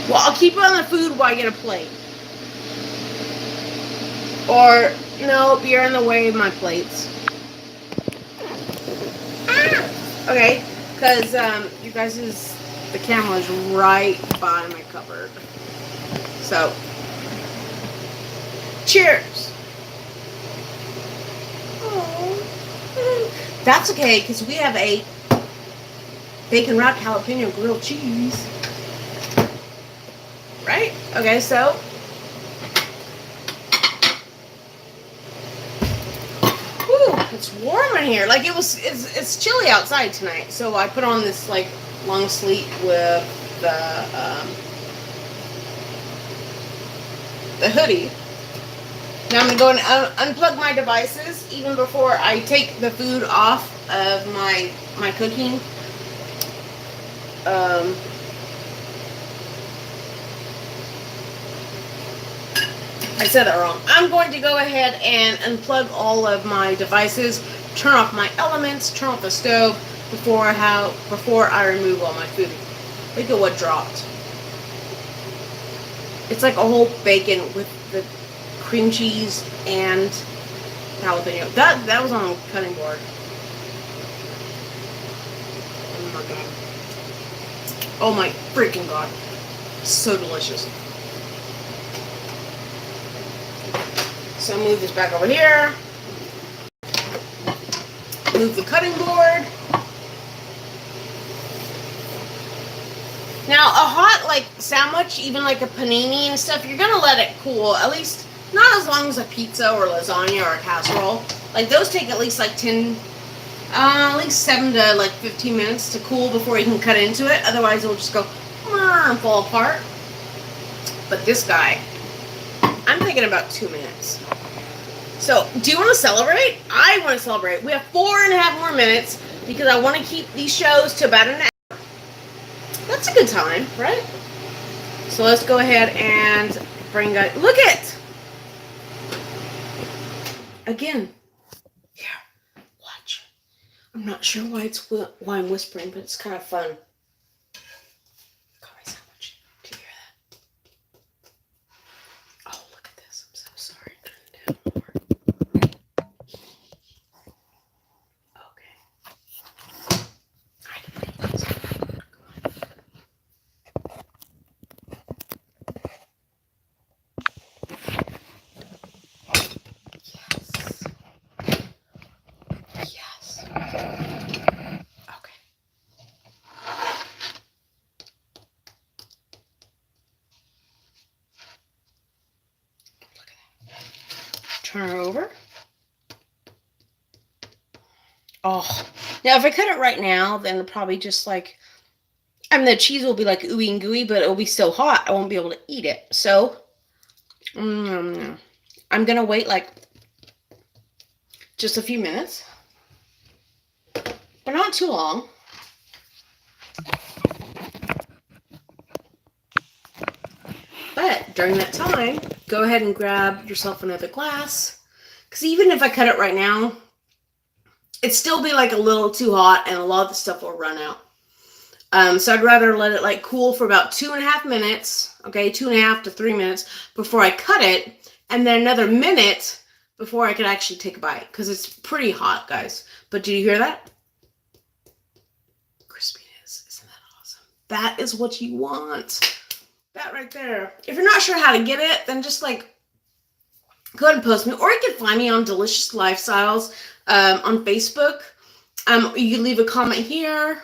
Well, I'll keep it on the food while I get a plate. Or, no, you're in the way of my plates. Okay, because you guys, the camera is right by my cupboard. So, cheers. Oh. That's okay, because we have a bacon wrapped jalapeno grilled cheese. Right? Okay, so. It's warm in here. Like it's chilly outside tonight. So I put on this like long sleeve with the the hoodie. Now I'm going to go and unplug my devices even before I take the food off of my cooking. I said that wrong. I'm going to go ahead and unplug all of my devices, turn off my elements, turn off the stove before I remove all my food. Look at what dropped. It's like a whole bacon with the cream cheese and jalapeno. That was on a cutting board. Oh my god. Oh my freaking god. So delicious. So move this back over here. Move the cutting board. Now, a hot like sandwich, even like a panini and stuff, you're gonna let it cool. At least not as long as a pizza or lasagna or a casserole. Like those take at least like 7 to like 15 minutes to cool before you can cut into it. Otherwise, it will just go and fall apart. But this guy, I'm thinking about 2 minutes. So, do you want to celebrate? I want to celebrate. We have 4.5 more minutes because I want to keep these shows to about an hour. That's a good time, right? So let's go ahead and bring guys. Look it. Again. Here, watch. I'm not sure why I'm whispering, but it's kind of fun. Got my sandwich. Do you hear that? Oh, look at this. I'm so sorry. Turn it down more. Okay. I can make this. Turn her over. Oh, now if I cut it right now, then it'll probably just like, the cheese will be like ooey and gooey, but it'll be so hot, I won't be able to eat it. So, I'm going to wait like just a few minutes, but not too long. But during that time, go ahead and grab yourself another glass. Because even if I cut it right now, it'd still be like a little too hot and a lot of the stuff will run out. So I'd rather let it like cool for about 2.5 minutes. Okay, 2.5 to 3 minutes before I cut it. And then another minute before I could actually take a bite. Because it's pretty hot, guys. But do you hear that? Crispiness. Isn't that awesome? That is what you want. That right there. If you're not sure how to get it, then just like go ahead and post me, or you can find me on Delicious Lifestyles on Facebook. You can leave a comment here.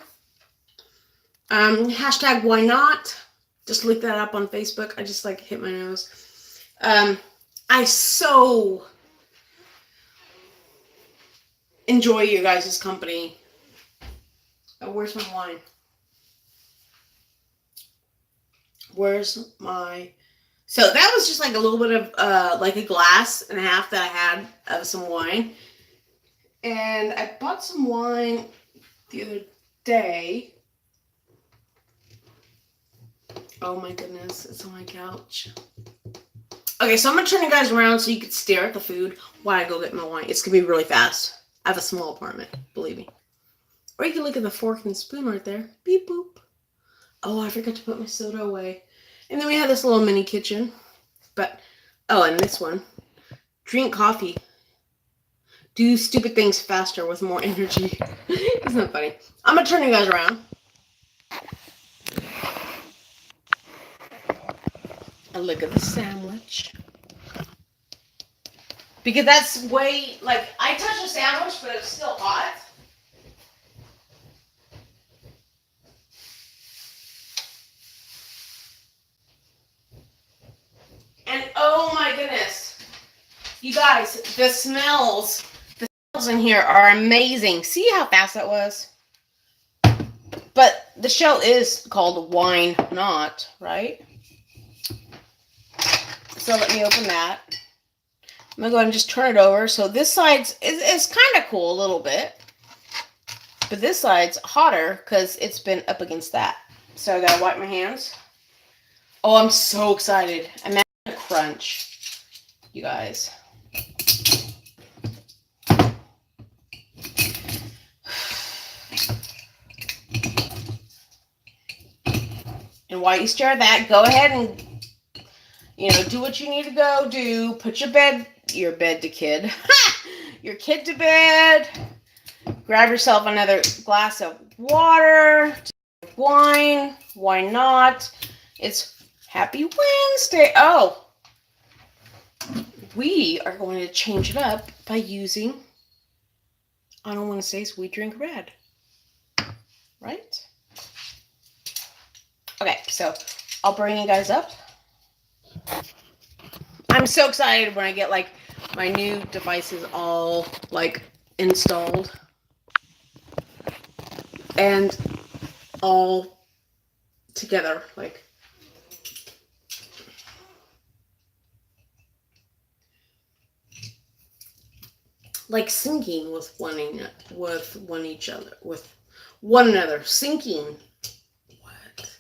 Hashtag why not? Just look that up on Facebook. I just like hit my nose. I so enjoy you guys' company. Oh, where's my wine? Where's my... So that was just like a little bit of like a glass and a half that I had of some wine. And I bought some wine the other day. Oh my goodness, it's on my couch. Okay, so I'm going to turn you guys around so you can stare at the food while I go get my wine. It's going to be really fast. I have a small apartment, believe me. Or you can look at the fork and spoon right there. Beep boop. Oh, I forgot to put my soda away. And then we have this little mini kitchen. But, oh, and this one. Drink coffee. Do stupid things faster with more energy. Isn't that funny? I'm going to turn you guys around. And look at the sandwich. Because that's way, like, I touched a sandwich, but it's still hot. And oh my goodness, you guys, the smells in here are amazing. See how fast that was? But the show is called Wine Not, right? So let me open that. I'm going to go ahead and just turn it over. So this side's is kind of cool a little bit. But this side's hotter because it's been up against that. So I got to wipe my hands. Oh, I'm so excited. Imagine a crunch, you guys. And while you stare at that, go ahead and, do what you need to go do. Put your kid to bed. Grab yourself another glass of water, wine. Why not? It's Happy Wednesday. Oh, we are going to change it up by using, I don't want to say sweet drink red. Right? Okay, so I'll bring you guys up. I'm so excited when I get like my new devices all like installed and all together, like syncing with one another, syncing. What?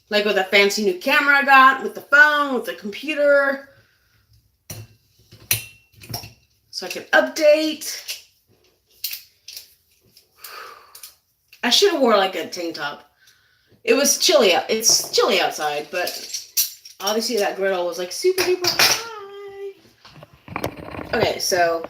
Like with a fancy new camera I got, with the phone, with the computer, so I can update. I should have wore like a tank top. It was chilly out. It's chilly outside, but obviously that griddle was like super duper high. Okay, so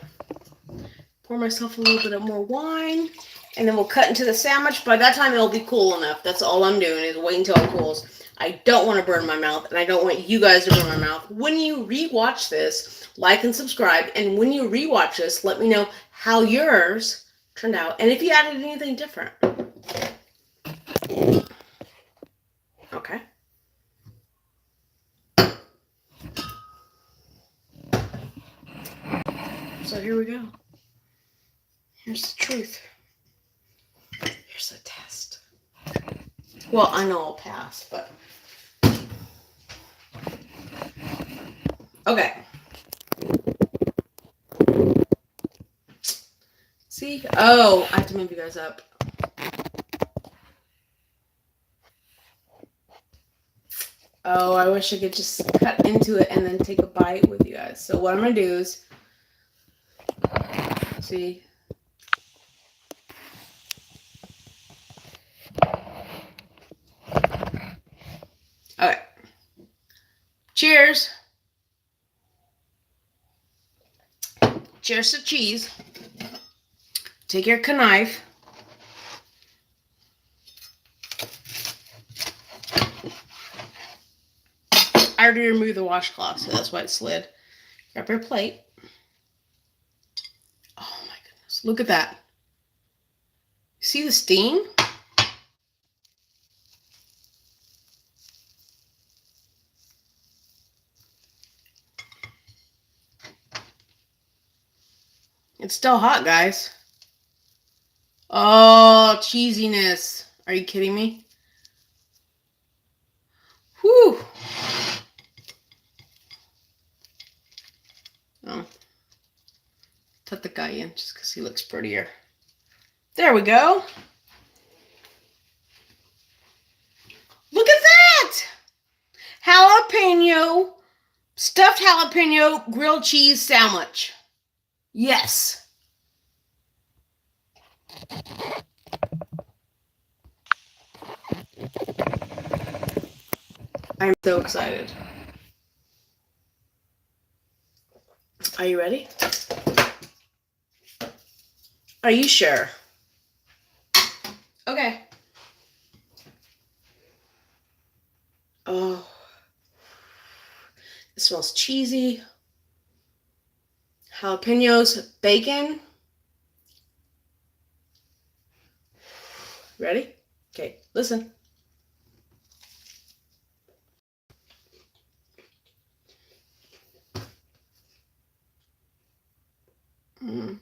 pour myself a little bit of more wine, and then we'll cut into the sandwich. By that time, it'll be cool enough. That's all I'm doing is wait until it cools. I don't want to burn my mouth, and I don't want you guys to burn my mouth. When you rewatch this, like and subscribe, and when you rewatch this, let me know how yours turned out, and if you added anything different. Okay. So here we go. Here's the truth. Here's the test. Well, I know I'll pass, but... Okay. See? Oh, I have to move you guys up. Oh, I wish I could just cut into it and then take a bite with you guys. So what I'm going to do is... See? Okay. Cheers. Cheers to cheese. Take your knife. I already removed the washcloth, so that's why it slid. Grab your plate. Oh my goodness. Look at that. See the steam? It's still hot, guys. Oh, cheesiness. Are you kidding me? Whew. Oh. Put the guy in just because he looks prettier. There we go. Look at that! Jalapeno, stuffed jalapeno grilled cheese sandwich. Yes. I'm so excited. Are you ready? Are you sure? Okay. Oh. It smells cheesy. Jalapenos, bacon. Ready? Okay, listen. Mm.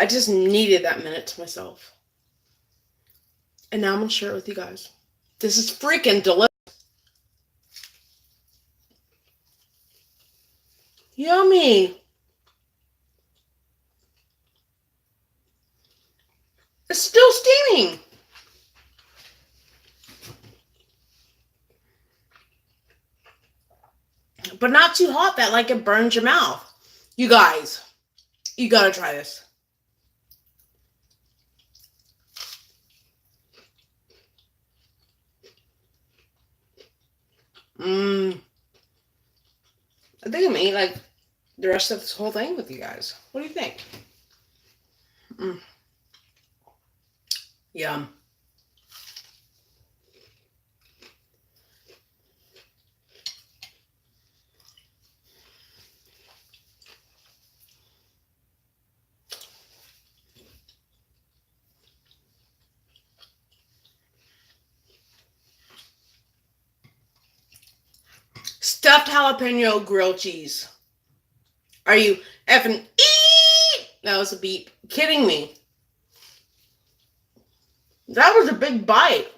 I just needed that minute to myself. And now I'm going to share it with you guys. This is freaking delicious. Yummy. It's still steaming. But not too hot that like it burns your mouth. You guys, you gotta try this. I think I'm gonna eat like the rest of this whole thing with you guys. What do you think? Yum. Stuffed jalapeno grilled cheese. Are you effing That was a beep. Kidding me? That was a big bite.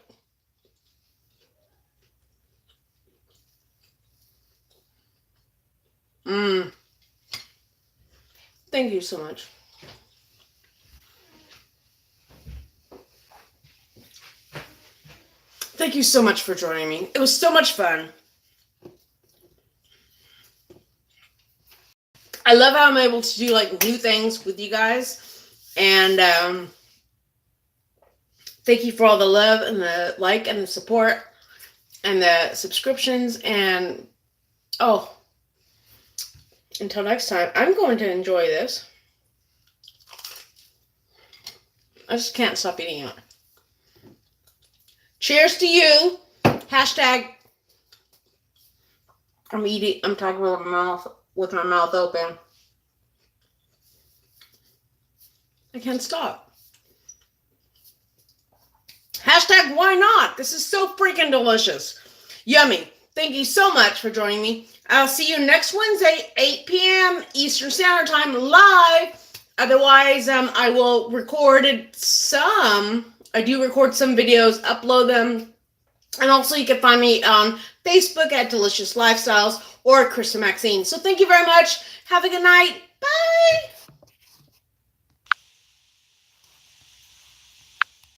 Thank you so much. Thank you so much for joining me. It was so much fun. I love how I'm able to do like new things with you guys. And thank you for all the love and the like and the support and the subscriptions. And until next time, I'm going to enjoy this. I just can't stop eating it. Cheers to you. Hashtag I'm talking with my mouth open. I can't stop. Hashtag why not? This is so freaking delicious. Yummy. Thank you so much for joining me. I'll see you next Wednesday, 8 p.m. Eastern Standard Time, live. Otherwise, I will record some. I do record some videos, upload them. And also you can find me on Facebook at Delicious Lifestyles or Krista Maxine. So thank you very much. Have a good night. Bye.